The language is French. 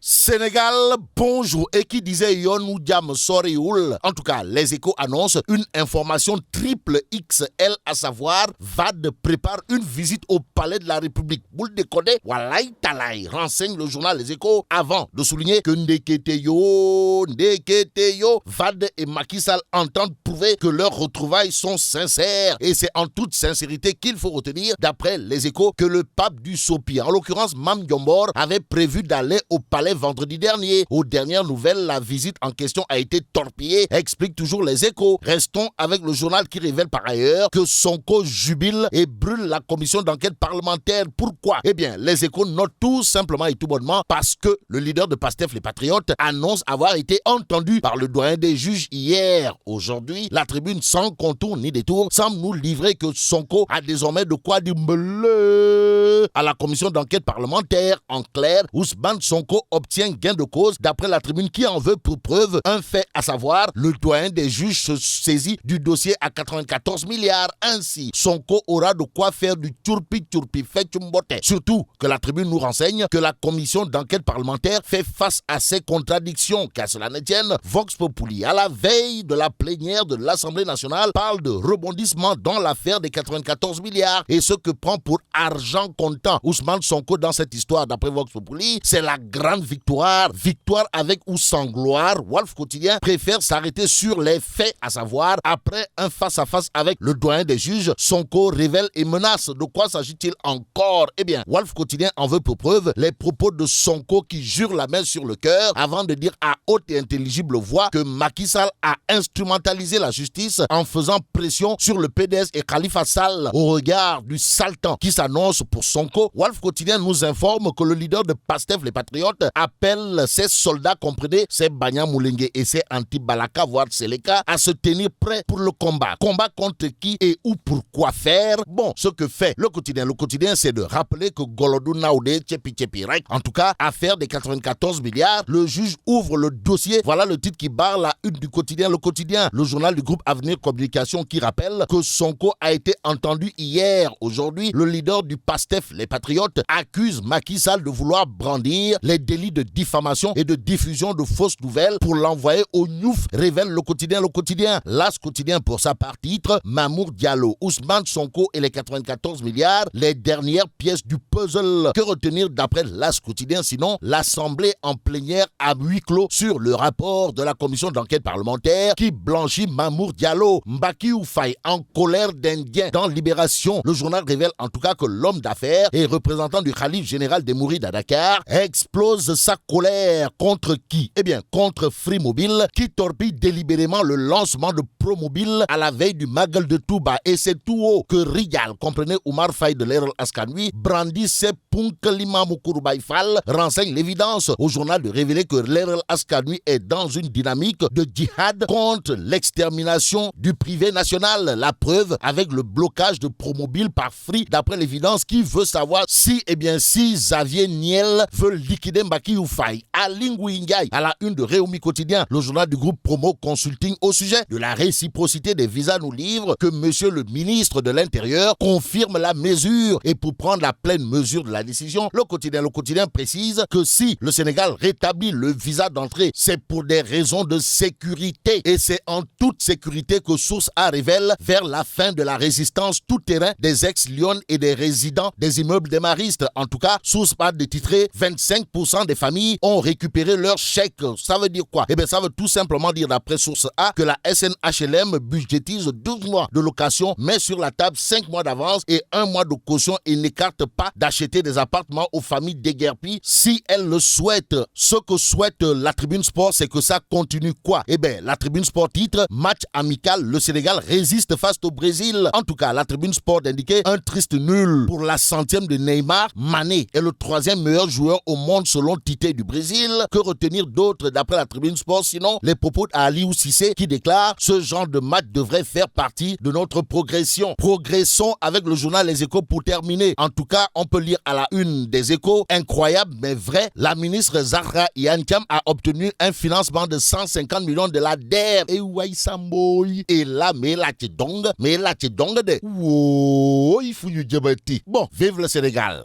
Sénégal, bonjour. Et qui disait Yon Diam Sorioul. En tout cas, les Échos annoncent une information triple XL, à savoir VAD prépare une visite au palais de la République. Boule de Kodé, Walay Talay, renseigne le journal Les Échos avant de souligner que Ndeketeyo, VAD et Macky Sall entendent prouver que leurs retrouvailles sont sincères. Et c'est en toute sincérité qu'il faut retenir, d'après Les Échos, que le pape du Sopi, en l'occurrence Mam Diombor, avait prévu d'aller au palais vendredi dernier. Aux dernières nouvelles, la visite en question a été torpillée, explique toujours Les Échos. Restons avec le journal qui révèle par ailleurs que Sonko jubile et brûle la commission d'enquête parlementaire. Pourquoi? Eh bien, Les Échos notent tout simplement et tout bonnement parce que le leader de Pastef, les Patriotes, annonce avoir été entendu par le doyen des juges hier. Aujourd'hui, la tribune sans contour ni détour semble nous livrer que Sonko a désormais de quoi dire bleu à la commission d'enquête parlementaire. En clair, Ousmane Sonko obtient gain de cause d'après la tribune qui en veut pour preuve un fait, à savoir le doyen des juges se saisit du dossier à 94 milliards. Ainsi, Sonko aura de quoi faire du turpi fait chumbote. Surtout que la tribune nous renseigne que la commission d'enquête parlementaire fait face à ces contradictions. Qu'à cela ne tienne, Vox Populi, à la veille de la plénière de l'Assemblée nationale, parle de rebondissement dans l'affaire des 94 milliards. Et ce que prend pour argent comptant Ousmane Sonko dans cette histoire, d'après Vox Populi, c'est la grande victoire. Victoire avec ou sans gloire. Wolf Quotidien préfère s'arrêter sur les faits, à savoir, après un face-à-face avec le doyen des juges, Sonko révèle et menace. De quoi s'agit-il encore? Eh bien, Wolf Quotidien en veut pour preuve les propos de Sonko qui jure la main sur le cœur avant de dire à haute et intelligible voix que Macky Sall a instrumentalisé la justice en faisant pression sur le PDS et Khalifa Sall. Au regard du sale temps qui s'annonce pour Sonko, Wolf Quotidien nous informe que le leader de Pastef, les Patriotes, appelle ses soldats, comprenez, ses Banya Moulengue et ses anti-Balaka, voire Seleka, à se tenir prêts pour le combat. Combat contre qui et où, pourquoi faire? Bon, ce que fait le quotidien, c'est de rappeler que Golodou Naoudé, Tchepi, en tout cas, affaire des 94 milliards, le juge ouvre le dossier. Voilà le titre qui barre la une du quotidien. Le quotidien, le journal du groupe Avenir Communication, qui rappelle que Sonko a été entendu hier. Aujourd'hui, le leader du PASTEF, les Patriotes, accuse Macky Sall de vouloir brandir les délits de diffamation et de diffusion de fausses nouvelles pour l'envoyer au Niouf, révèle le quotidien. L'As quotidien pour sa part titre, Mamour Diallo, Ousmane Sonko et les 94 milliards, les dernières pièces du puzzle. Que retenir d'après l'As quotidien, sinon l'Assemblée en plénière à huis clos sur le rapport de la commission d'enquête parlementaire qui blanchit Mamour Diallo. Mbaki Oufay en colère d'Indien dans Libération. Le journal révèle en tout cas que l'homme d'affaires et représentant du Khalif général des Mourides à Dakar explose sa colère contre qui? Eh bien, contre Free Mobile qui torpille délibérément le lancement de Promobile à la veille du Magal de Touba. Et c'est tout haut que Rigal, comprenez Oumar Faye de l'Erol Askanui, brandit ses Punkalima Moukourbaï Fall, renseigne l'évidence au journal de révéler que l'Erol Askanui est dans une dynamique de djihad contre l'extermination du privé national. La preuve avec le blocage de Promobile par Free, d'après l'évidence qui veut savoir si Xavier Niel veut liquider Mbaki Oufay. Aline Ngouingay, à la une de Réumi Quotidien, le journal du groupe Promo Consulting, au sujet de la réciprocité des visas, nous livre que monsieur le ministre de l'Intérieur confirme la mesure. Et pour prendre la pleine mesure de la décision, le quotidien précise que si le Sénégal rétablit le visa d'entrée, c'est pour des raisons de sécurité. Et c'est en toute sécurité que Source A révèle vers la fin de la résistance tout-terrain des ex-Lyon et des résidents des immeubles des Maristes. En tout cas, Source A détitré 25% des familles ont récupéré leur chèque. Ça veut dire quoi? Eh bien, ça veut tout simplement dire, d'après Source A, que la SNHLM budgétise 12 mois de location, met sur la table 5 mois d'avance et 1 mois de caution et n'écarte pas d'acheter des appartements aux familles déguerpies si elles le souhaitent. Ce que souhaite la Tribune Sport, c'est que ça continue quoi? Eh bien, la Tribune Sport titre, match amical, le Sénégal résiste face au Brésil. En tout cas, la Tribune Sport indiquait un triste nul pour la 100e de Neymar. Mané est le 3e meilleur joueur au monde selon Tite du Brésil. Que retenir d'autre d'après la Tribune Sport, sinon les propos d'Aliou Cissé qui déclare: ce genre de match devrait faire partie de notre progression. Progressons avec le journal Les Échos pour terminer. En tout cas, on peut lire à la une des Échos, incroyable mais vrai, la ministre Zahra Iyane a obtenu un financement de 150 millions de la DER. Et ouais, Samboy. Et là, mais là, tu donnes de. Wow, il faut y djabati. Bon, vive le Sénégal.